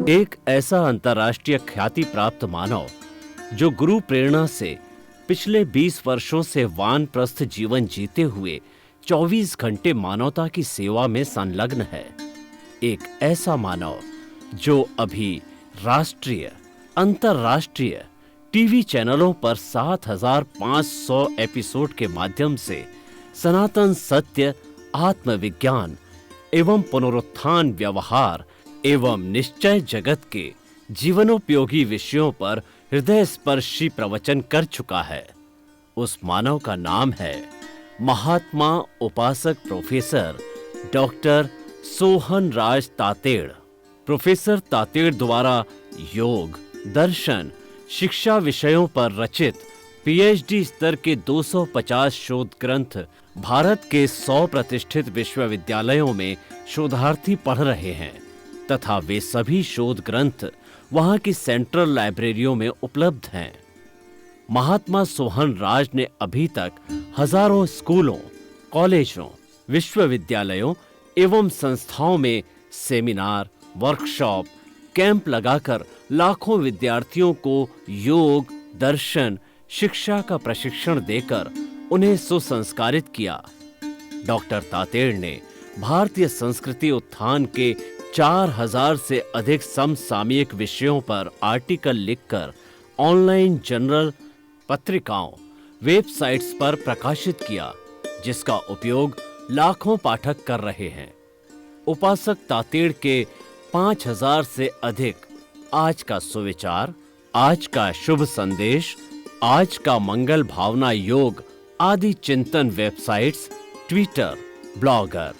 एक ऐसा अंतर्राष्ट्रीय ख्याति प्राप्त मानव जो गुरु प्रेरणा से पिछले 20 वर्षों से वानप्रस्थ जीवन जीते हुए 24 घंटे मानवता की सेवा में संलग्न है। एक ऐसा मानव जो अभी राष्ट्रीय, अंतर्राष्ट्रीय टीवी चैनलों पर 7,500 एपिसोड के माध्यम से सनातन सत्य, आत्मविज्ञान एवं पुनरुत्थान, व्यवहार एवं निश्चय जगत के जीवनोपयोगी विषयों पर हृदय स्पर्शी प्रवचन कर चुका है। उस मानव का नाम है महात्मा उपासक प्रोफेसर डॉक्टर सोहन राज तातेड़। प्रोफेसर तातेड़ द्वारा योग, दर्शन, शिक्षा विषयों पर रचित पीएचडी स्तर के 250 शोध ग्रंथ भारत के 100 प्रतिष्ठित विश्वविद्यालयों में शोधार्थी पढ़ रहे हैं तथा वे सभी शोध ग्रंथ वहां की सेंट्रल लाइब्रेरियों में उपलब्ध हैं। महात्मा सोहन राज ने अभी तक हजारों स्कूलों, कॉलेजों, विश्वविद्यालयों एवं संस्थाओं में सेमिनार, वर्कशॉप, कैंप लगाकर लाखों विद्यार्थियों को योग, दर्शन, शिक्षा का प्रशिक्षण देकर उन्हें सुसंस्कारित किया। डॉक्टर तातेड़ ने भारतीय संस्कृति उत्थान के 4,000 से अधिक समसामयिक विषयों पर आर्टिकल लिखकर ऑनलाइन जर्नल, पत्रिकाओं, वेबसाइट्स पर प्रकाशित किया, जिसका उपयोग लाखों पाठक कर रहे हैं। उपासक तातेड़ के 5,000 से अधिक आज का सुविचार, आज का शुभ संदेश, आज का मंगल भावना योग आदि चिंतन websites, Twitter, blogger,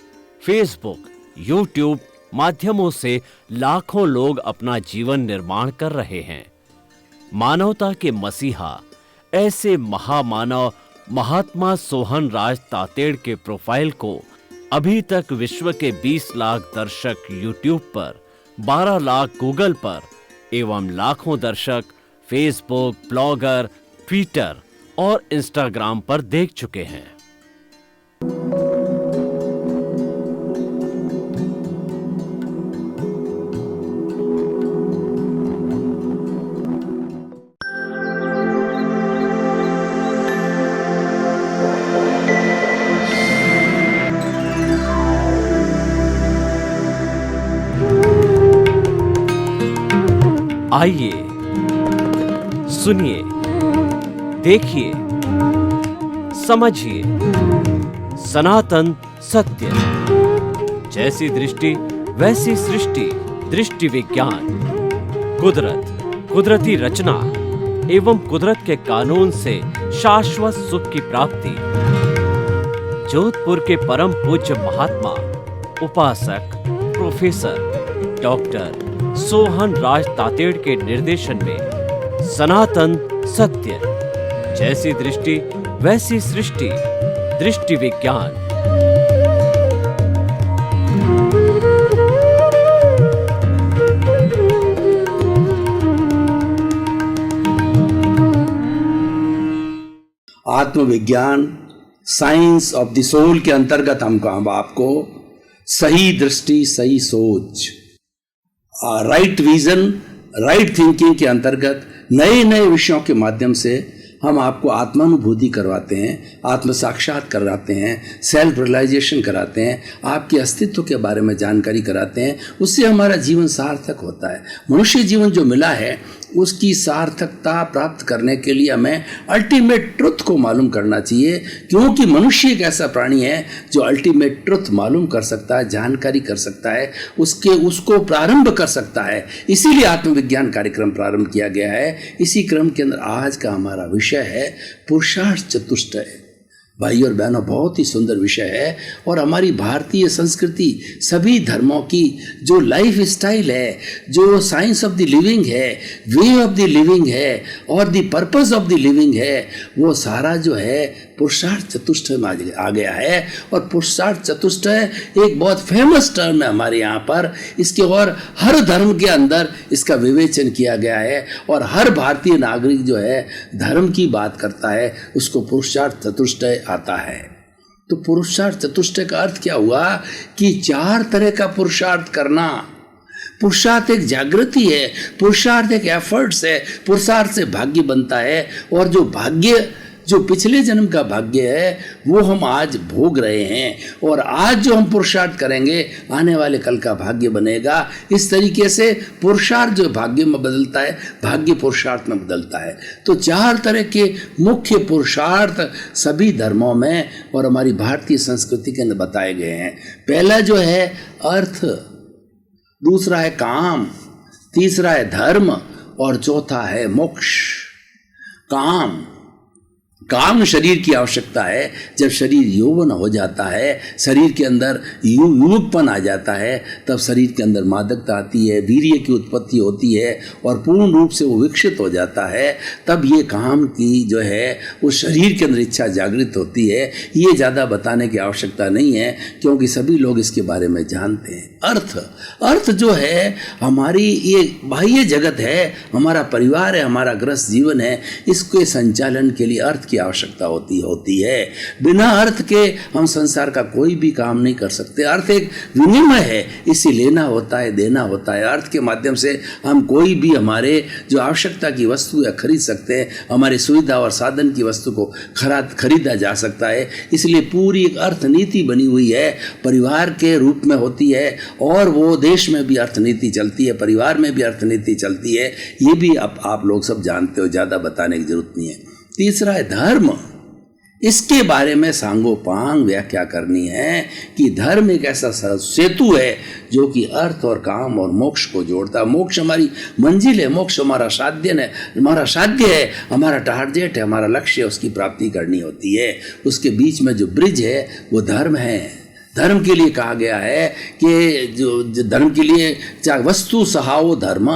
Facebook, YouTube माध्यमों से लाखों लोग अपना जीवन निर्माण कर रहे हैं। मानवता के मसीहा ऐसे महामानव महात्मा सोहन राज तातेड़ के प्रोफाइल को अभी तक विश्व के 20 लाख दर्शक यूट्यूब पर, 12 लाख गूगल पर एवं लाखों दर्शक फेसबुक, ब्लॉगर, ट्विटर और इंस्टाग्राम पर देख चुके हैं। आइए, सुनिए, देखिए, समझिए सनातन सत्य। जैसी दृष्टि वैसी सृष्टि, दृष्टि विज्ञान, कुदरत, कुदरती रचना एवं कुदरत के कानून से शाश्वत सुख की प्राप्ति। जोधपुर के परम पूज्य महात्मा उपासक प्रोफेसर डॉक्टर सोहन राज तातेड़ के निर्देशन में सनातन सत्य, जैसी दृष्टि वैसी सृष्टि, दृष्टि विज्ञान। आत्मविज्ञान, साइंस ऑफ द सोल के अंतर्गत हम आपको सही दृष्टि, सही सोच, राइट विजन, राइट थिंकिंग के अंतर्गत नए नए विषयों के माध्यम से हम आपको आत्मानुभूति करवाते हैं, आत्म साक्षात कराते हैं, सेल्फ रियलाइजेशन कराते हैं, आपके अस्तित्व के बारे में जानकारी कराते हैं। उससे हमारा जीवन सार्थक होता है। मनुष्य जीवन जो मिला है उसकी सार्थकता प्राप्त करने के लिए हमें अल्टीमेट ट्रुथ को मालूम करना चाहिए, क्योंकि मनुष्य एक ऐसा प्राणी है जो अल्टीमेट ट्रुथ मालूम कर सकता है, जानकारी कर सकता है, उसको प्रारंभ कर सकता है। इसीलिए आत्मविज्ञान कार्यक्रम प्रारंभ किया गया है। इसी क्रम के अंदर आज का हमारा विषय है पुरुषार्थ चतुष्टय। भाई और बहनों, बहुत ही सुंदर विषय है और हमारी भारतीय संस्कृति, सभी धर्मों की जो लाइफ स्टाइल है, जो साइंस ऑफ द लिविंग है, वे ऑफ द लिविंग है और the purpose of the living है, वो सारा जो है पुरुषार्थ चतुष्टय में आ गया है। और पुरुषार्थ चतुष्टय एक बहुत फेमस टर्म है हमारे यहाँ पर। इसके और हर धर्म के अंदर इसका विवेचन किया गया है और हर भारतीय नागरिक जो है धर्म की बात करता है, उसको पुरुषार्थ चतुष्टय आता है। तो पुरुषार्थ चतुष्टय का अर्थ क्या हुआ कि 4 तरह का पुरुषार्थ करना। पुरुषार्थ एक जागृति है, पुरुषार्थ एक एफर्ट्स है, पुरुषार्थ से भाग्य बनता है। और जो भाग्य, जो पिछले जन्म का भाग्य है, वो हम आज भोग रहे हैं। और आज जो हम पुरुषार्थ करेंगे, आने वाले कल का भाग्य बनेगा। इस तरीके से पुरुषार्थ जो भाग्य में बदलता है, भाग्य पुरुषार्थ में बदलता है। तो 4 तरह के मुख्य पुरुषार्थ सभी धर्मों में और हमारी भारतीय संस्कृति के अंदर बताए गए हैं। पहला जो है अर्थ, दूसरा है काम, तीसरा है धर्म और चौथा है मोक्ष। काम शरीर की आवश्यकता है। जब शरीर यौवन हो जाता है, शरीर के अंदर युवकपन आ जाता है, तब शरीर के अंदर मादकता आती है, वीर्य की उत्पत्ति होती है और पूर्ण रूप से वो विकसित हो जाता है। तब ये काम की जो है उस शरीर के अंदर इच्छा जागृत होती है। ये ज़्यादा बताने की आवश्यकता नहीं है, क्योंकि सभी लोग इसके बारे में जानते हैं। अर्थ जो है हमारी ये बाह्य जगत है, हमारा परिवार है, हमारा गृहस्थ जीवन है, इसके संचालन के लिए अर्थ की आवश्यकता होती है। बिना अर्थ के हम संसार का कोई भी काम नहीं कर सकते। अर्थ एक विनिमय है, इसे लेना होता है, देना होता है। अर्थ के माध्यम से हम कोई भी हमारे जो आवश्यकता की वस्तु है खरीद सकते हैं, हमारी सुविधा और साधन की वस्तु को खरीदा जा सकता है। इसलिए पूरी एक अर्थ नीति बनी हुई है, परिवार के रूप में होती है, और वो देश में भी अर्थनीति चलती है, परिवार में भी अर्थनीति चलती है। ये भी आप लोग सब जानते हो, ज़्यादा बताने की जरूरत नहीं है। तीसरा है धर्म। इसके बारे में सांगोपांग व्याख्या करनी है कि धर्म एक ऐसा सेतु है जो कि अर्थ और काम और मोक्ष को जोड़ता है। मोक्ष हमारी मंजिल है, मोक्ष हमारा साध्य है, हमारा टारगेट है, हमारा लक्ष्य है, उसकी प्राप्ति करनी होती है। उसके बीच में जो ब्रिज है वो धर्म है। धर्म के लिए कहा गया है कि जो धर्म के लिए चाहे वस्तु सहाओ धर्म,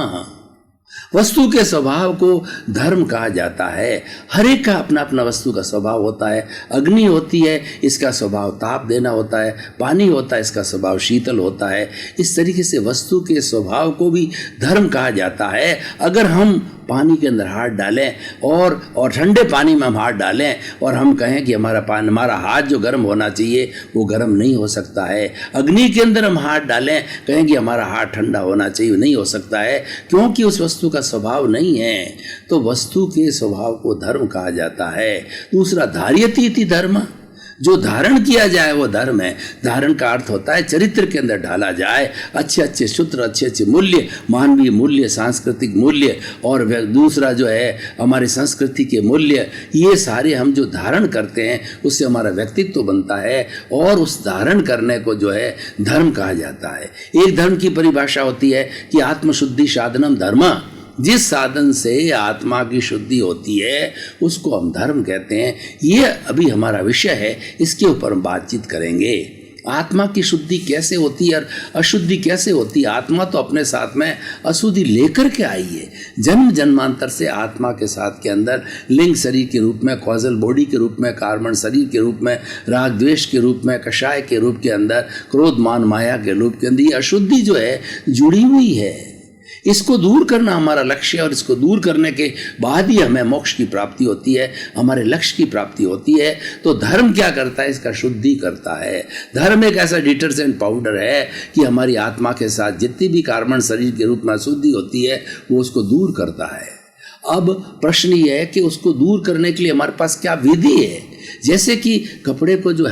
वस्तु के स्वभाव को धर्म कहा जाता है। हर एक का अपना अपना वस्तु का स्वभाव होता है। अग्नि होती है, इसका स्वभाव ताप देना होता है। पानी होता है, इसका स्वभाव शीतल होता है। इस तरीके से वस्तु के स्वभाव को भी धर्म कहा जाता है। अगर हम पानी के अंदर हाथ डालें और ठंडे पानी में हम हाथ डालें और हम कहें कि हमारा हाथ जो गर्म होना चाहिए वो गर्म नहीं हो सकता है। अग्नि के अंदर हम हाथ डालें, कहें कि हमारा हाथ ठंडा होना चाहिए, नहीं हो सकता है, क्योंकि उस वस्तु का स्वभाव नहीं है। तो वस्तु के स्वभाव को धर्म कहा जाता है। दूसरा धार्यति इति धर्म, जो धारण किया जाए वो धर्म है। धारण का अर्थ होता है चरित्र के अंदर ढाला जाए, अच्छे अच्छे सूत्र, अच्छे अच्छे मूल्य, मानवीय मूल्य, सांस्कृतिक मूल्य, और दूसरा जो है हमारी संस्कृति के मूल्य, ये सारे हम जो धारण करते हैं उससे हमारा व्यक्तित्व बनता है, और उस धारण करने को जो है धर्म कहा जाता है। एक धर्म की परिभाषा होती है कि आत्मशुद्धि साधनम धर्म, जिस साधन से आत्मा की शुद्धि होती है उसको हम धर्म कहते हैं। ये अभी हमारा विषय है, इसके ऊपर हम बातचीत करेंगे। आत्मा की शुद्धि कैसे होती है और अशुद्धि कैसे होती है। आत्मा तो अपने साथ में अशुद्धि लेकर के आई है। जन्म जन्मांतर से आत्मा के साथ के अंदर लिंग शरीर के रूप में, कॉजल बॉडी के रूप में, कार्बन शरीर के रूप में, राग द्वेष के रूप में, कषाय के रूप के अंदर, क्रोध मान माया के रूप के अंदर, ये अशुद्धि जो है जुड़ी हुई है। इसको दूर करना हमारा लक्ष्य है, और इसको दूर करने के बाद ही हमें मोक्ष की प्राप्ति होती है, हमारे लक्ष्य की प्राप्ति होती है। तो धर्म क्या करता है, इसका शुद्धि करता है। धर्म एक ऐसा डिटर्जेंट पाउडर है कि हमारी आत्मा के साथ जितनी भी कार्बन शरीर के रूप में अशुद्धि होती है वो उसको दूर करता है। अब प्रश्न ये है कि उसको दूर करने के लिए हमारे पास क्या विधि है। जैसे कि कपड़े को जो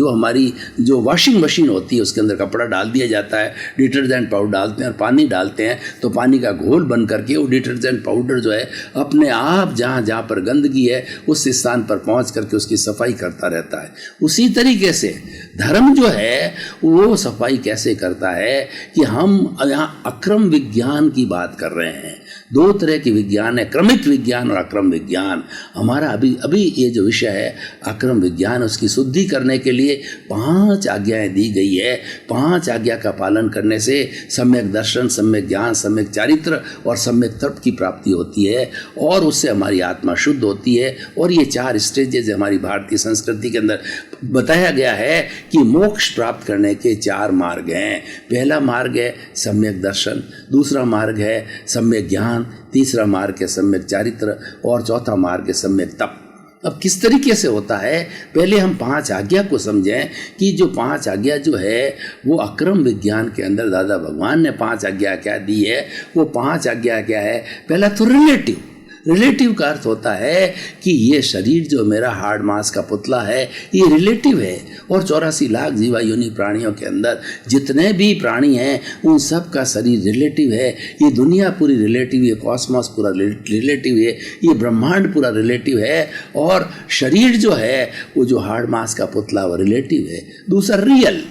हमारी जो वॉशिंग मशीन होती है उसके अंदर कपड़ा डाल दिया जाता है, डिटर्जेंट पाउडर डालते हैं और पानी डालते हैं, तो पानी का घोल बन करके वो डिटर्जेंट पाउडर जो है अपने आप जहाँ जहाँ पर गंदगी है उस स्थान पर पहुँच करके उसकी सफाई करता रहता है। उसी तरीके से धर्म जो है वो सफाई कैसे करता है कि हम यहाँ अक्रम विज्ञान की बात कर रहे हैं। 2 तरह के विज्ञान है, क्रमिक विज्ञान और अक्रम विज्ञान। हमारा अभी ये जो विषय है अक्रम विज्ञान, उसकी शुद्धि करने के लिए 5 आज्ञाएं दी गई है। 5 आज्ञा का पालन करने से सम्यक दर्शन, सम्यक ज्ञान, सम्यक चारित्र और सम्यक तर्क की प्राप्ति होती है, और उससे हमारी आत्मा शुद्ध होती है। और ये 4 स्टेजेज हमारी भारतीय संस्कृति के अंदर बताया गया है कि मोक्ष प्राप्त करने के 4 मार्ग हैं। पहला मार्ग है सम्यक दर्शन, दूसरा मार्ग है सम्यक ज्ञान, तीसरा मार्ग है सम्यक चारित्र, और चौथा मार्ग है सम्यक तप। अब किस तरीके से होता है, पहले हम 5 आज्ञा को समझें कि जो 5 आज्ञा जो है वो अक्रम विज्ञान के अंदर दादा भगवान ने 5 आज्ञा क्या दी है। वो 5 आज्ञा क्या है, पहला तो रिलेटिव। रिलेटिव का अर्थ होता है कि ये शरीर जो मेरा हाड़ मांस का पुतला है ये रिलेटिव है, और 84 लाख जीवा योनि प्राणियों के अंदर जितने भी प्राणी हैं उन सब का शरीर रिलेटिव है। ये दुनिया पूरी रिलेटिव है, कॉस्मॉस पूरा रिलेटिव है, ये ब्रह्मांड पूरा रिलेटिव है, और शरीर जो है वो जो हाड़ मांस का पुतला वो रिलेटिव है। दूसरा रियल।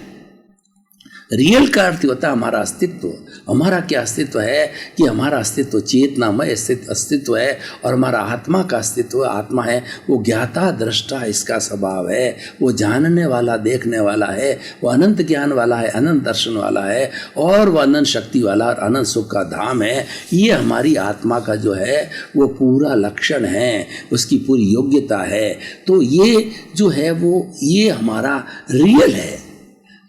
रियल का अर्थ होता है हमारा अस्तित्व। हमारा क्या अस्तित्व है कि हमारा अस्तित्व चेतनामय अस्तित्व है, और हमारा आत्मा का अस्तित्व आत्मा है वो ज्ञाता दृष्टा इसका स्वभाव है, वो जानने वाला देखने वाला है, वो अनंत ज्ञान वाला है, अनंत दर्शन वाला है, और वो अनंत शक्ति वाला और अनंत सुख का धाम है। ये हमारी आत्मा का जो है वो पूरा लक्षण है, उसकी पूरी योग्यता है। तो ये जो है वो ये हमारा रियल है।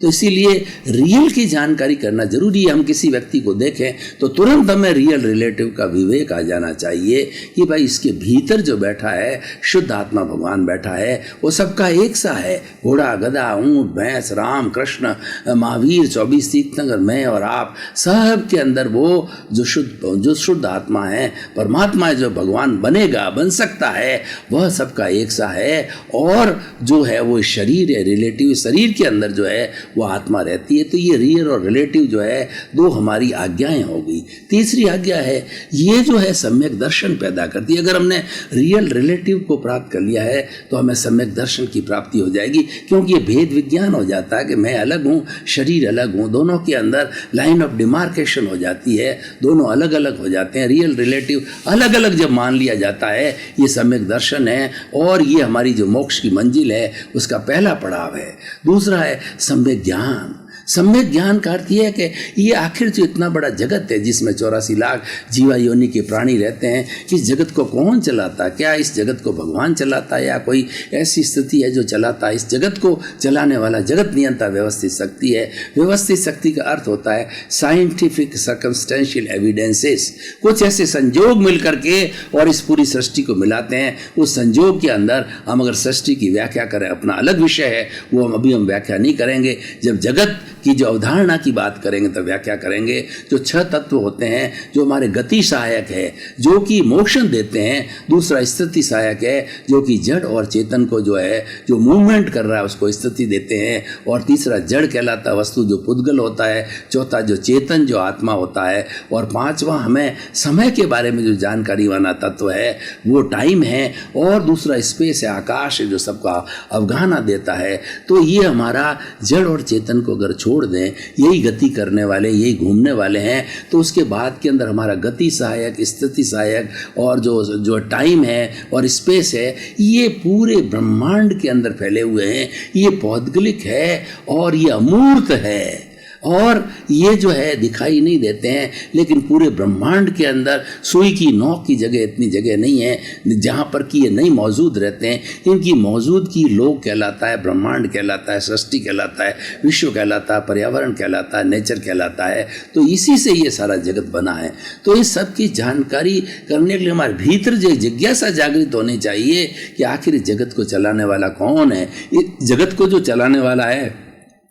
तो इसीलिए रियल की जानकारी करना जरूरी है। हम किसी व्यक्ति को देखें तो तुरंत हमें रियल रिलेटिव का विवेक आ जाना चाहिए कि भाई इसके भीतर जो बैठा है शुद्ध आत्मा भगवान बैठा है, वो सबका एक सा है। घोड़ा गधा ऊंट भैंस राम कृष्ण महावीर 24 तीर्थंकर मैं और आप सब के अंदर वो जो शुद्ध आत्मा है परमात्मा है, जो भगवान बनेगा बन सकता है, वह सबका एक सा है। और जो है वो शरीर है रिलेटिव, शरीर के अंदर जो है वो आत्मा रहती है। तो ये रियल और रिलेटिव जो है 2 हमारी आज्ञाएं हो गई। तीसरी आज्ञा है ये जो है सम्यक दर्शन पैदा करती है। अगर हमने रियल रिलेटिव को प्राप्त कर लिया है तो हमें सम्यक दर्शन की प्राप्ति हो जाएगी, क्योंकि ये भेद विज्ञान हो जाता है कि मैं अलग हूँ शरीर अलग हूँ, दोनों के अंदर लाइन ऑफ डिमार्केशन हो जाती है, दोनों अलग अलग हो जाते हैं। रियल रिलेटिव अलग अलग जब मान लिया जाता है ये सम्यक दर्शन है, और ये हमारी जो मोक्ष की मंजिल है उसका पहला पड़ाव है। दूसरा है सम्यक ज्ञान। सम्यक ज्ञान का अर्थ यह है कि ये आखिर जो इतना बड़ा जगत है जिसमें 84 लाख जीवा योनि के प्राणी रहते हैं, इस जगत को कौन चलाता है? क्या इस जगत को भगवान चलाता है या कोई ऐसी स्थिति है जो चलाता है? इस जगत को चलाने वाला जगत नियंता व्यवस्थित शक्ति है। व्यवस्थित शक्ति का अर्थ होता है साइंटिफिक सर्कमस्टेंशियल एविडेंसेस। कुछ ऐसे संजोग मिल करके और इस पूरी सृष्टि को मिलाते हैं। उस संजोग के अंदर हम अगर सृष्टि की व्याख्या करें, अपना अलग विषय है वो हम व्याख्या नहीं करेंगे। जब जगत की जो अवधारणा की बात करेंगे तो व्याख्या करेंगे। जो 6 तत्व होते हैं जो हमारे गति सहायक है, जो कि मोशन देते हैं। दूसरा स्थिति सहायक है जो कि जड़ और चेतन को जो है जो मूवमेंट कर रहा है उसको स्थिति देते हैं। और तीसरा जड़ कहलाता वस्तु जो पुद्गल होता है। चौथा जो चेतन जो आत्मा होता है। और 5वां हमें समय के बारे में जो जानकारी वाला तत्व है वो टाइम है। और दूसरा स्पेस है, आकाश है जो सबका अवगाहना देता है। तो ये हमारा जड़ और चेतन को अगर छोड़ दें, यही गति करने वाले यही घूमने वाले हैं, तो उसके बाद के अंदर हमारा गति सहायक स्थिति सहायक और जो टाइम है और स्पेस है ये पूरे ब्रह्मांड के अंदर फैले हुए हैं। ये पौद्गलिक है और ये अमूर्त है, और ये जो है दिखाई नहीं देते हैं, लेकिन पूरे ब्रह्मांड के अंदर सुई की नोक की जगह इतनी जगह नहीं है जहाँ पर कि ये नहीं मौजूद रहते हैं। इनकी मौजूदगी लोक कहलाता है, ब्रह्मांड कहलाता है, सृष्टि कहलाता है, विश्व कहलाता है, पर्यावरण कहलाता है, नेचर कहलाता है। तो इसी से ये सारा जगत बना है। तो इस सब की जानकारी करने के लिए हमारे भीतर जो जिज्ञासा जागृत होनी चाहिए कि आखिर इस जगत को चलाने वाला कौन है। इस जगत को जो चलाने वाला है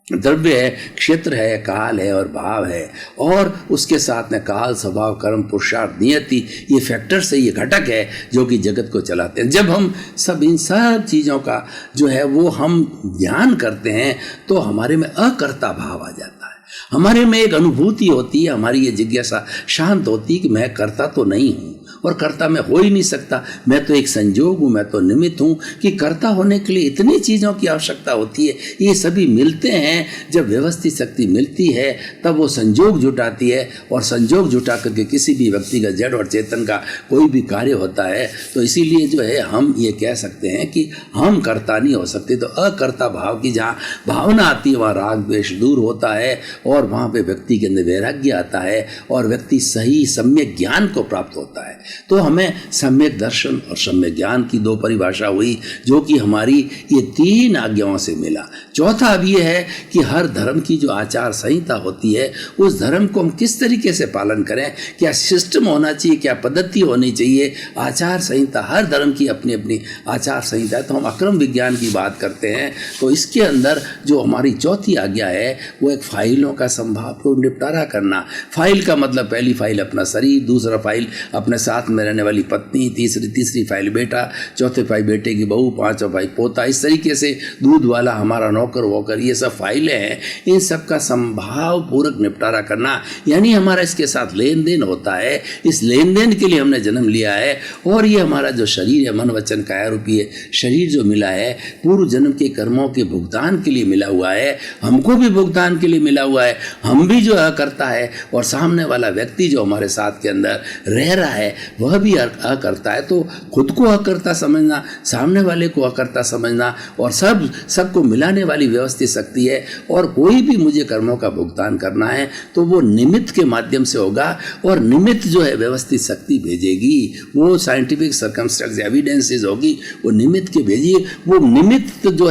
द्रव्य है, क्षेत्र है, काल है और भाव है। और उसके साथ में काल स्वभाव कर्म पुरुषार्थ नियति ये फैक्टर से ये घटक है जो कि जगत को चलाते हैं। जब हम सब इन सब चीज़ों का जो है वो हम ध्यान करते हैं तो हमारे में अकर्ता भाव आ जाता है। हमारे में एक अनुभूति होती है, हमारी ये जिज्ञासा शांत होती है कि मैं कर्ता तो नहीं हूँ और कर्ता मैं हो ही नहीं सकता, मैं तो एक संजोग हूँ, मैं तो निमित्त हूँ। कि कर्ता होने के लिए इतनी चीज़ों की आवश्यकता होती है। ये सभी मिलते हैं, जब व्यवस्थित शक्ति मिलती है तब वो संजोग जुटाती है, और संजोग जुटा करके किसी भी व्यक्ति का जड़ और चेतन का कोई भी कार्य होता है। तो इसीलिए जो है हम ये कह सकते हैं कि हम कर्ता नहीं हो सकते। तो अकर्ता भाव की जहाँ भावना आती है वहाँ राग द्वेष दूर होता है, और वहाँ पे व्यक्ति के अंदर वैराग्य आता है, और व्यक्ति सही सम्यक ज्ञान को प्राप्त होता है। तो हमें सम्यक दर्शन और सम्यक ज्ञान की दो परिभाषा हुई, जो कि हमारी ये 3 आज्ञाओं से मिला। चौथा अब ये है कि हर धर्म की जो आचार संहिता होती है, उस धर्म को हम किस तरीके से पालन करें, क्या सिस्टम होना चाहिए, क्या पद्धति होनी चाहिए, आचार संहिता, हर धर्म की अपनी अपनी आचार संहिता है। तो हम अक्रम विज्ञान की बात करते हैं, तो इसके अंदर जो हमारी चौथी आज्ञा है वो एक फाइलों का संभाव को निपटारा करना। फाइल का मतलब पहली फाइल अपना शरीर, दूसरा फाइल अपने साथ में रहने वाली पत्नी, तीसरी फाइल बेटा, चौथे फाइल बेटे की बहू, पांचवा फाइल पोता, इस तरीके से दूध वाला हमारा नौकर वोकर, ये सब फाइलें हैं। इन सब का संभाव पूर्वक निपटारा करना, यानी हमारा इसके साथ लेन देन होता है। इस लेन देन के लिए हमने जन्म लिया है, और ये हमारा जो शरीर है, मन वचन काया रूपी है शरीर जो मिला है, पूर्व जन्म के कर्मों के भुगतान के लिए मिला हुआ है, हमको भी भुगतान के लिए मिला हुआ है। हम भी जो करता है, और सामने वाला व्यक्ति जो हमारे साथ के अंदर रह रहा है वह भी करता है। तो खुद को अकर्ता समझना, सामने वाले को अकर्ता समझना, और सबको मिलाने वाली व्यवस्थित शक्ति है। और कोई भी मुझे कर्मों का भुगतान करना है तो वो निमित्त के माध्यम से होगा, और निमित्त जो है व्यवस्थित शक्ति भेजेगी, वो साइंटिफिक सर्कमस्टेंस एविडेंसेस होगी, वो निमित्त के भेजिए। वो निमित्त जो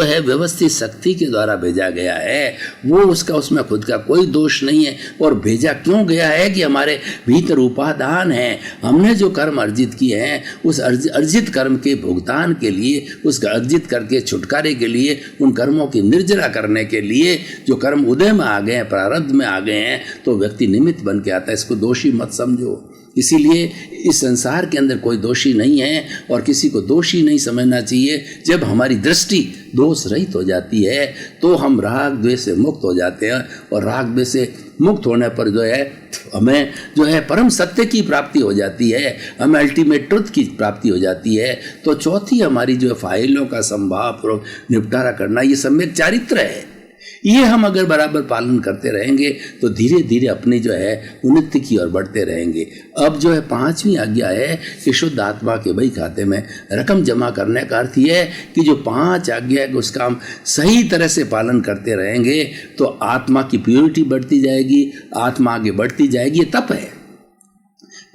है व्यवस्थित शक्ति के द्वारा भेजा गया है, वो उसमें खुद का कोई दोष नहीं है। और भेजा क्यों गया है कि हमारे भीतर उपादान है, हमने जो कर्म अर्जित किए हैं उस अर्जित कर्म के भुगतान के लिए, उस अर्जित करके छुटकारे के लिए, उन कर्मों की निर्जरा करने के लिए जो कर्म उदय में आ गए हैं, प्रारब्ध में आ गए हैं, तो व्यक्ति निमित्त बन के आता है। इसको दोषी मत समझो। इसीलिए इस संसार के अंदर कोई दोषी नहीं है, और किसी को दोषी नहीं समझना चाहिए। जब हमारी दृष्टि दोष रहित हो जाती है तो हम राग द्वेष से मुक्त हो जाते हैं, और राग द्वेष से मुक्त होने पर जो है हमें जो है परम सत्य की प्राप्ति हो जाती है, हमें अल्टीमेट ट्रुथ की प्राप्ति हो जाती है। तो चौथी हमारी जो फाइलों का संभाव पूर्वक निपटारा करना, ये सम्यक चारित्र है। ये हम अगर बराबर पालन करते रहेंगे तो धीरे धीरे अपनी जो है उन्नति की ओर बढ़ते रहेंगे। अब जो है 5वीं आज्ञा है कि शुद्ध आत्मा के बही खाते में रकम जमा करने का अर्थ ये है कि जो 5 आज्ञा है उसका हम सही तरह से पालन करते रहेंगे तो आत्मा की प्योरिटी बढ़ती जाएगी, आत्मा आगे बढ़ती जाएगी। ये तप है।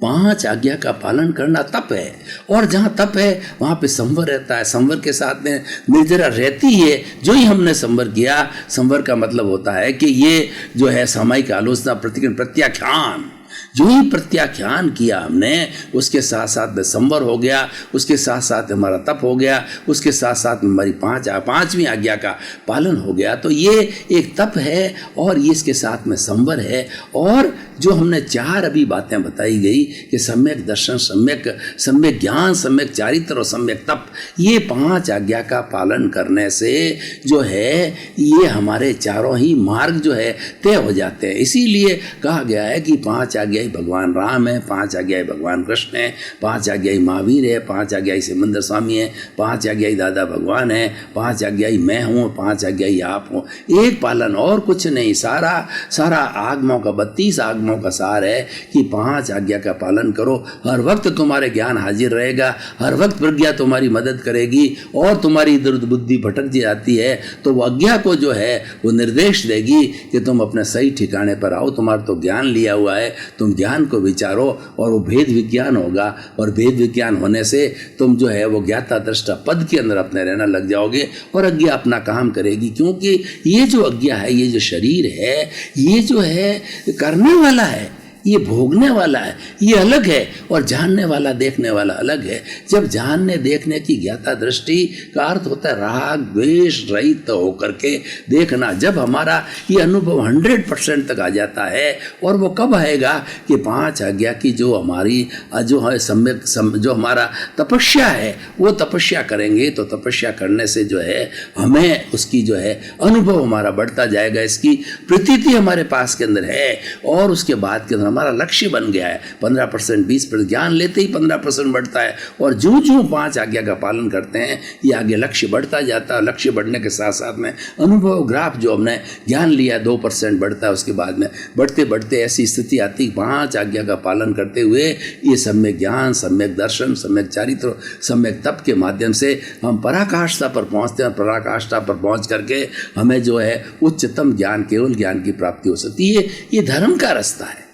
5 आज्ञा का पालन करना तप है, और जहाँ तप है वहाँ पे संवर रहता है। संवर के साथ में निर्जरा रहती है। जो ही हमने संवर किया, संवर का मतलब होता है कि ये जो है सामायिक आलोचना, प्रतिक्रमण, प्रत्याख्यान, जो ही प्रत्याख्यान किया हमने, उसके साथ साथ में संवर हो गया, उसके साथ साथ हमारा तप हो गया, उसके साथ साथ हमारी 5वीं आज्ञा का पालन हो गया। तो ये एक तप है, और ये इसके साथ में संवर है। और जो हमने 4 अभी बातें बताई गई कि सम्यक दर्शन, सम्यक ज्ञान, सम्यक चारित्र और सम्यक तप, ये 5 आज्ञा का पालन करने से जो है ये हमारे चारों ही मार्ग जो है तय हो जाते हैं। इसीलिए कहा गया है कि 5 आज्ञा भगवान राम है, 5 आज्ञा भगवान कृष्ण है, 5 आज्ञा महावीर है, 5 आज्ञा सिमंदर स्वामी है, 5 आज्ञा दादा भगवान है, 5 आज्ञा मैं हूँ, 5 आज्ञा आप हो। एक पालन और कुछ नहीं। सारा आगमों का 32 आगमों का सार है कि 5 आज्ञा का पालन करो। हर वक्त तुम्हारे ज्ञान हाजिर रहेगा, हर वक्त प्रज्ञा तुम्हारी मदद करेगी, और तुम्हारी इधर बुद्धि भटक जाती है तो वो आज्ञा को जो है वो निर्देश देगी कि तुम अपने सही ठिकाने पर आओ। तुम्हारा तो ज्ञान लिया हुआ है, तुम ज्ञान को विचारो, और वो भेद विज्ञान होगा, और भेद विज्ञान होने से तुम जो है वो ज्ञाता दृष्टा पद के अंदर अपने रहना लग जाओगे, और आज्ञा अपना काम करेगी। क्योंकि ये जो आज्ञा है, ये जो शरीर है, ये जो है करने वाला है, ये भोगने वाला है, ये अलग है, और जानने वाला देखने वाला अलग है। जब जानने देखने की ज्ञाता दृष्टि का अर्थ होता है राग द्वेष रहित होकर के देखना। जब हमारा ये अनुभव 100% तक आ जाता है, और वो कब आएगा कि 5 आज्ञा की जो हमारी जो है सम्यक जो हमारा तपस्या है, वो तपस्या करेंगे तो तपस्या करने से जो है हमें उसकी जो है अनुभव हमारा बढ़ता जाएगा, इसकी प्रतीति हमारे पास के अंदर है, और उसके बाद के अंदर हमारा लक्ष्य बन गया है। 15% 20% ज्ञान लेते ही 15% बढ़ता है, और जो 5 आज्ञा का पालन करते हैं ये आगे लक्ष्य बढ़ता जाता है। लक्ष्य बढ़ने के साथ साथ में अनुभव ग्राफ जो हमने ज्ञान लिया 2% बढ़ता है, उसके बाद में बढ़ते बढ़ते ऐसी स्थिति आती 5 आज्ञा का पालन करते हुए ये सम्यक ज्ञान, सम्यक दर्शन, सम्यक चारित्र, सम्यक तप के माध्यम से हम पराकाष्ठा पर पहुँचते हैं। पराकाष्ठा पर पहुँच करके हमें जो है उच्चतम ज्ञान, केवल ज्ञान की प्राप्ति हो सकती है। ये धर्म का रास्ता है।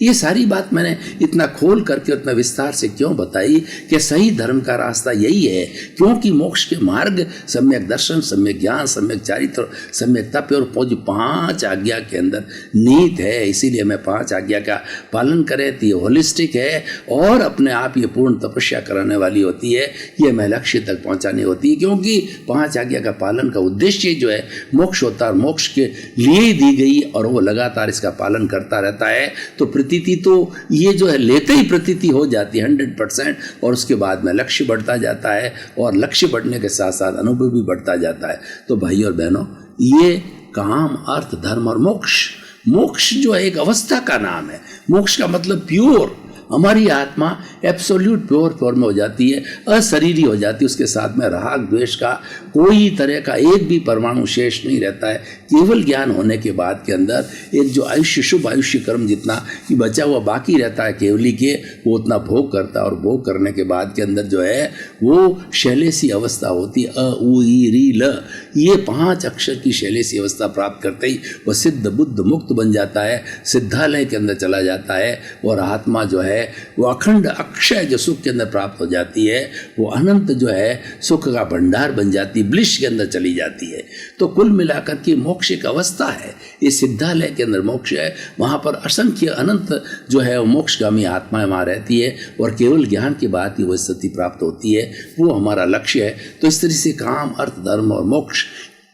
ये सारी बात मैंने इतना खोल करके उतना विस्तार से क्यों बताई कि सही धर्म का रास्ता यही है, क्योंकि मोक्ष के मार्ग सम्यक दर्शन, सम्यक ज्ञान, सम्यक चारित्र, सम्यक तप और जो 5 आज्ञा के अंदर नीत है। इसीलिए मैं 5 आज्ञा का पालन करें तो ये होलिस्टिक है और अपने आप ये पूर्ण तपस्या कराने वाली होती है, ये मैं लक्ष्य तक पहुंचानी होती है। क्योंकि 5 आज्ञा का पालन का उद्देश्य जो है मोक्ष होता है, मोक्ष के लिए ही दी गई और वो लगातार इसका पालन करता रहता है। तो प्रतीति तो ये जो है लेते ही प्रतीति हो जाती है 100%, और उसके बाद में लक्ष्य बढ़ता जाता है और लक्ष्य बढ़ने के साथ साथ अनुभव भी बढ़ता जाता है। तो भाई और बहनों, ये काम, अर्थ, धर्म और मोक्ष, मोक्ष जो है एक अवस्था का नाम है। मोक्ष का मतलब प्योर, हमारी आत्मा एब्सोल्यूट प्योर फॉर्म में हो जाती है, अशरीरी हो जाती है। उसके साथ में राग द्वेष का कोई तरह का एक भी परमाणु शेष नहीं रहता है। केवल ज्ञान होने के बाद के अंदर एक जो आयुष्य, शुभ आयुष्य कर्म जितना कि बचा हुआ बाकी रहता है केवली के, वो उतना भोग करता है। और भोग करने के बाद के अंदर जो है वो शैलेसी अवस्था होती है, अ उ ई री ल, ये 5 अक्षर की शैलेसी अवस्था प्राप्त करते ही वह सिद्ध बुद्ध मुक्त बन जाता है, सिद्धालय के अंदर चला जाता है। और आत्मा जो है वो अखंड अक्षय जो सुख के अंदर प्राप्त हो जाती है, वो अनंत जो है सुख का भंडार बन जाती है, ब्लिश के अंदर चली जाती है। तो कुल मिलाकर के मोक्ष एक अवस्था है। ये सिद्धालय के अंदर मोक्ष है, वहाँ पर असंख्य अनंत जो है वो मोक्षगामी आत्माएं वहाँ रहती है और केवल ज्ञान के बाद ही वो स्थिति प्राप्त होती है। वो हमारा लक्ष्य है। तो इस तरह से काम, अर्थ, धर्म और मोक्ष,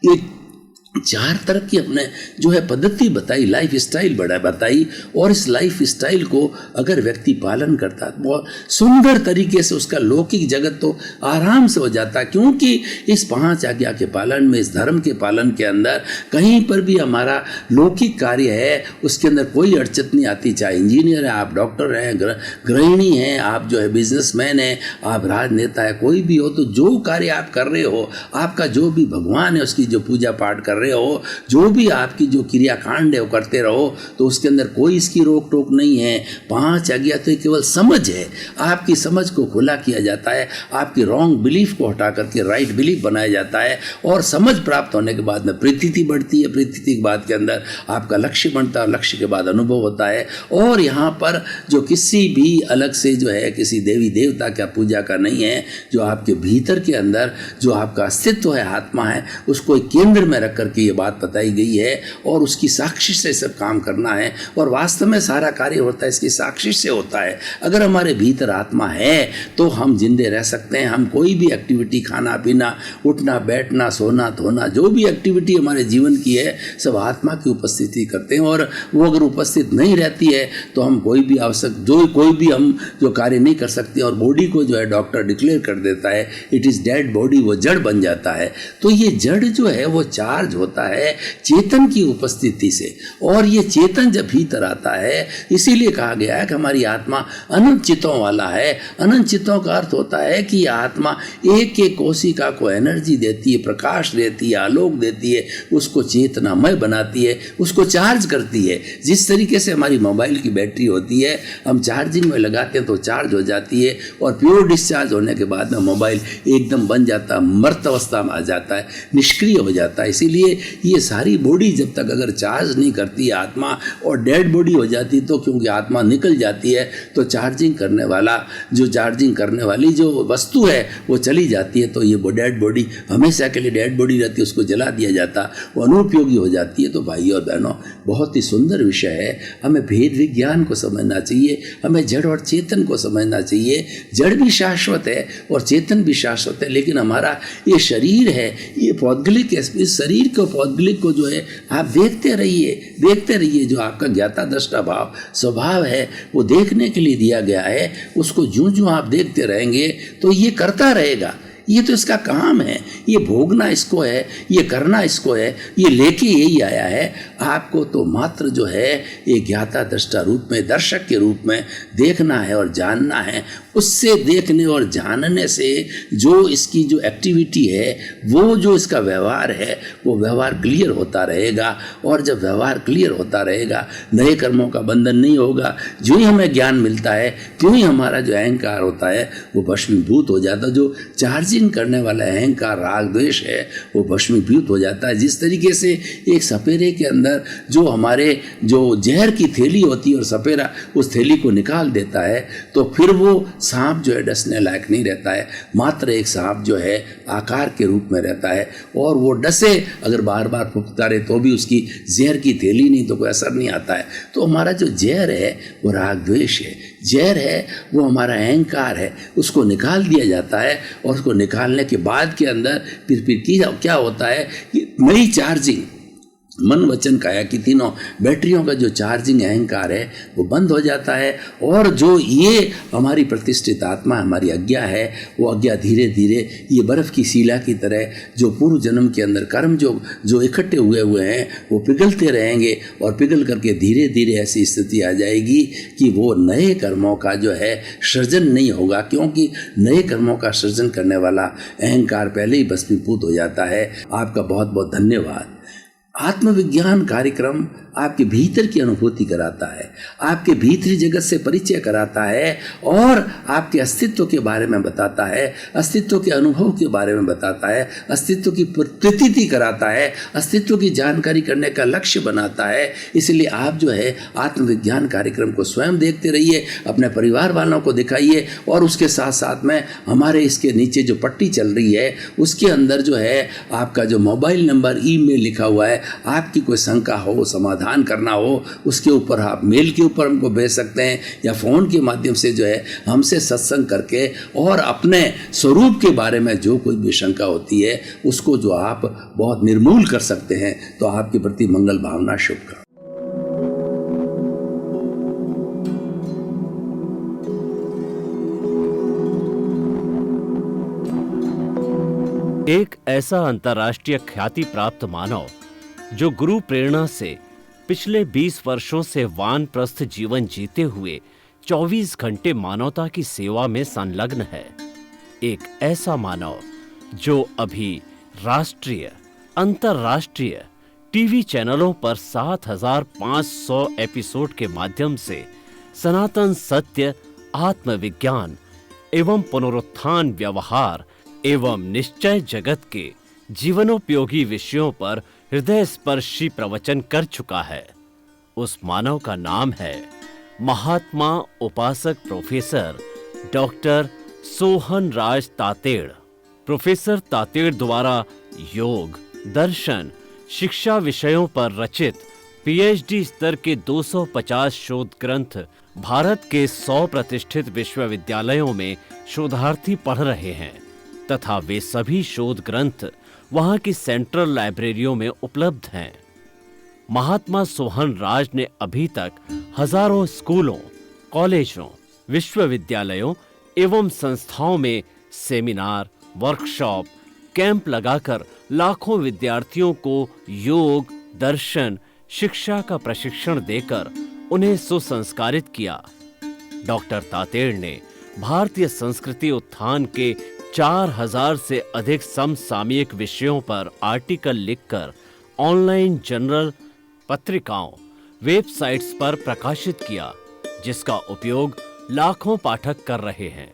ये 4 तरह की हमने जो है पद्धति बताई, लाइफ स्टाइल बताई। और इस लाइफ स्टाइल को अगर व्यक्ति पालन करता है बहुत सुंदर तरीके से, उसका लौकिक जगत तो आराम से हो जाता है। क्योंकि इस 5 आज्ञा के पालन में, इस धर्म के पालन के अंदर कहीं पर भी हमारा लौकिक कार्य है उसके अंदर कोई अड़चन नहीं आती। चाहे इंजीनियर है, आप डॉक्टर हैं, गृहिणी हैं, आप जो है बिजनेसमैन हैं, आप राजनेता है, कोई भी हो, तो जो कार्य आप कर रहे हो, आपका जो भी भगवान है उसकी जो पूजा पाठ कर रहे हो, जो भी आपकी जो क्रियाकांड है वो करते रहो, तो उसके अंदर कोई इसकी रोक टोक नहीं है। 5 आज्ञा तो केवल समझ है, आपकी समझ को खुला किया जाता है, आपकी रॉन्ग बिलीफ को हटा करके राइट बिलीफ बनाया जाता है। और समझ प्राप्त होने के बाद में प्रीतिथि बढ़ती है, प्रीतिथि के बाद के अंदर आपका लक्ष्य बनता है, लक्ष्य के बाद अनुभव होता है। और यहाँ पर जो किसी भी अलग से जो है किसी देवी देवता का पूजा का नहीं है, जो आपके भीतर के अंदर जो आपका अस्तित्व है, आत्मा है, उसको एक केंद्र में रख करके ये बात बताई गई है। और उसकी साक्षी से सब काम करना है। और वास्तव में सारा कार्य होता है इसकी साक्षी से होता है। अगर हमारे भीतर आत्मा है तो हम जिंदे रह सकते हैं। हम कोई भी एक्टिविटी, खाना पीना, उठना बैठना, सोना धोना, जो भी एक्टिविटी हमारे जीवन की है, सब आत्मा की उपस्थिति करते हैं। और वो अगर उपस्थित नहीं रहती है तो हम कोई भी कोई भी हम जो कार्य नहीं कर सकते। और बॉडी को जो है डॉक्टर डिक्लेयर कर देता है इट इज़ डेड बॉडी, वो जड़ बन जाता है। तो ये जड़ जो है वो चार्ज होता है चेतन की उपस्थिति से। और ये चेतन जब भीतर आता है, इसीलिए कहा गया है कि हमारी आत्मा अनंत चितों वाला है। अनंत चितों का अर्थ होता है कि आत्मा एक एक कोशिका को एनर्जी देती है, प्रकाश देती है, आलोक देती है, उसको चेतनामय बनाती है, उसको चार्ज करती है। जिस तरीके से हमारी मोबाइल की बैटरी होती है, हम चार्जिंग में लगाते हैं तो चार्ज हो जाती है, और प्योर डिस्चार्ज होने के बाद में मोबाइल एकदम बन जाता है, मर्त अवस्था में आ जाता है, निष्क्रिय हो जाता है। इसीलिए ये सारी बॉडी जब तक अगर चार्ज नहीं करती आत्मा, और डेड बॉडी हो जाती, तो क्योंकि आत्मा निकल जाती है तो चार्जिंग करने वाली जो वस्तु है वो चली जाती है। तो ये डेड बॉडी हमेशा के लिए डेड बॉडी रहती है, उसको जला दिया जाता, वो अनुपयोगी हो जाती है। तो भाई और बहनों, बहुत ही सुंदर विषय है। हमें भेद विज्ञान को समझना चाहिए, हमें जड़ और चेतन को समझना चाहिए। जड़ भी शाश्वत है और चेतन भी शाश्वत है, लेकिन हमारा ये शरीर है, ये पौद्गलिक है। इस शरीर को, पौद्गलिक को जो है आप देखते रहिए। जो आपका ज्ञाता दृष्टा भाव स्वभाव है वो देखने के लिए दिया गया है। उसको ज्यों आप देखते रहेंगे तो ये करता रहेगा। ये तो इसका काम है, ये भोगना इसको है, ये करना इसको है, ये लेके यही आया है। आपको तो मात्र जो है ये ज्ञाता दृष्टा रूप में, दर्शक के रूप में देखना है और जानना है। उससे देखने और जानने से जो इसकी जो एक्टिविटी है, वो जो इसका व्यवहार है, वो व्यवहार क्लियर होता रहेगा। और जब व्यवहार क्लियर होता रहेगा, नए कर्मों का बंधन नहीं होगा। जो ही हमें ज्ञान मिलता है, क्यों ही हमारा जो अहंकार होता है वो भस्मीभूत हो जाता। जो चार्जिंग उदासीन करने वाला अहंकार राग द्वेष है वो भस्मीभूत हो जाता है। जिस तरीके से एक सपेरे के अंदर जो हमारे जो जहर की थैली होती है और सपेरा उस थैली को निकाल देता है तो फिर वो सांप जो है डसने लायक नहीं रहता है, मात्र एक सांप जो है आकार के रूप में रहता है और वो डसे अगर बार बार फुफकारे तो भी उसकी जहर की थैली नहीं तो कोई असर नहीं आता है। तो हमारा जो जहर है वो राग द्वेष है, जहर है वो हमारा अहंकार है, उसको निकाल दिया जाता है और उसको निकालने के बाद के अंदर फिर क्या होता है कि नई चार्जिंग मन वचन काया की तीनों बैटरियों का जो चार्जिंग अहंकार है वो बंद हो जाता है और जो ये हमारी प्रतिष्ठित आत्मा हमारी आज्ञा है वो आज्ञा धीरे धीरे ये बर्फ़ की शिला की तरह जो पूर्व जन्म के अंदर कर्म जो इकट्ठे हुए हैं वो पिघलते रहेंगे और पिघल करके धीरे धीरे ऐसी स्थिति आ जाएगी कि वो नए कर्मों का जो है सृजन नहीं होगा, क्योंकि नए कर्मों का सृजन करने वाला अहंकार पहले ही भस्मीभूत हो जाता है। आपका बहुत बहुत धन्यवाद। आत्मविज्ञान कार्यक्रम आपके भीतर की अनुभूति कराता है, आपके भीतरी जगत से परिचय कराता है और आपके अस्तित्व के बारे में बताता है, अस्तित्व के अनुभव के बारे में बताता है, अस्तित्व की प्रतीति कराता है, अस्तित्व की जानकारी करने का लक्ष्य बनाता है। इसलिए आप जो है आत्मविज्ञान कार्यक्रम को स्वयं देखते रहिए, अपने परिवार वालों को दिखाइए और उसके साथ साथ में हमारे इसके नीचे जो पट्टी चल रही है उसके अंदर जो है आपका जो मोबाइल नंबर ईमेल लिखा हुआ है, आपकी कोई शंका हो समाधान करना हो उसके ऊपर आप मेल के ऊपर हमको भेज सकते हैं या फ़ोन के माध्यम से जो है हमसे सत्संग करके और अपने स्वरूप के बारे में जो कोई भी शंका होती है उसको जो आप बहुत निर्मूल कर सकते हैं। तो आपके प्रति मंगल भावना शुभकामना। एक ऐसा अंतर्राष्ट्रीय ख्याति प्राप्त मानव जो गुरु प्रेरणा से पिछले 20 वर्षों से वानप्रस्थ जीवन जीते हुए 24 घंटे मानवता की सेवा में संलग्न है। एक ऐसा मानव जो अभी राष्ट्रीय अंतर्राष्ट्रीय टीवी चैनलों पर 7,500 एपिसोड के माध्यम से सनातन सत्य, आत्मविज्ञान एवं पुनरुत्थान व्यवहार एवं निश्चय जगत के जीवनोपयोगी विषयों पर हृदय स्पर्शी प्रवचन कर चुका है। उस मानव का नाम है महात्मा उपासक प्रोफेसर डॉक्टर सोहन राज तातेड़। प्रोफेसर तातेड़ द्वारा योग, दर्शन, शिक्षा विषयों पर रचित पीएचडी स्तर के 250 शोध ग्रंथ भारत के 100 प्रतिष्ठित विश्वविद्यालयों में शोधार्थी पढ़ रहे हैं तथा वे सभी शोध ग्रंथ वहां की सेंट्रल लाइब्रेरियों में उपलब्ध हैं। महात्मा सोहन राज ने अभी तक हजारों स्कूलों, कॉलेजों, विश्वविद्यालयों एवं संस्थाओं में सेमिनार, वर्कशॉप, कैंप लगाकर लाखों विद्यार्थियों को योग, दर्शन, शिक्षा का प्रशिक्षण देकर उन्हें सुसंस्कारित किया। डॉक्टर तातेड़ ने भारतीय संस्कृति उत्थान के 4000 से अधिक समसामयिक विषयों पर आर्टिकल लिखकर ऑनलाइन जर्नल, पत्रिकाओं, वेबसाइट्स पर प्रकाशित किया, जिसका उपयोग लाखों पाठक कर रहे हैं।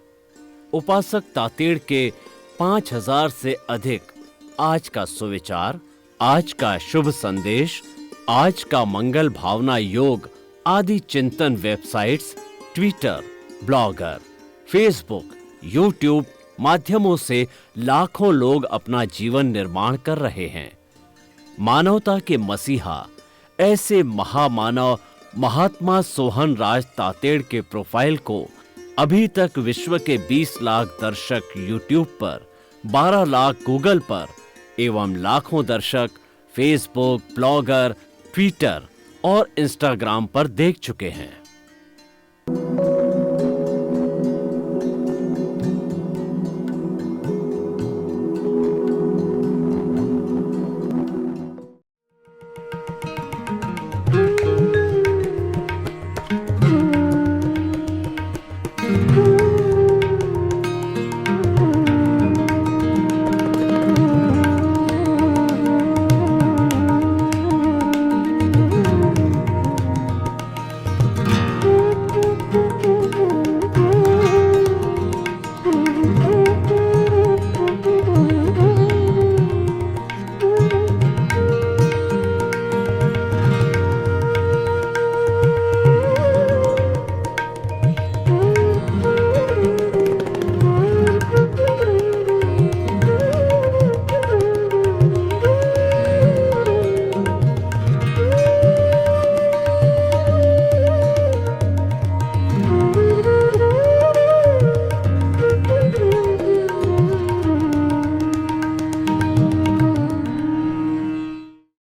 उपासक तातेड़ के 5000 से अधिक आज का सुविचार, आज का शुभ संदेश, आज का मंगल भावना योग आदि चिंतन websites, Twitter, blogger, Facebook, YouTube माध्यमों से लाखों लोग अपना जीवन निर्माण कर रहे हैं। मानवता के मसीहा ऐसे महामानव महात्मा सोहन राज तातेड़ के प्रोफाइल को अभी तक विश्व के 20 लाख दर्शक यूट्यूब पर, 12 लाख गूगल पर एवं लाखों दर्शक फेसबुक, ब्लॉगर, ट्विटर और इंस्टाग्राम पर देख चुके हैं।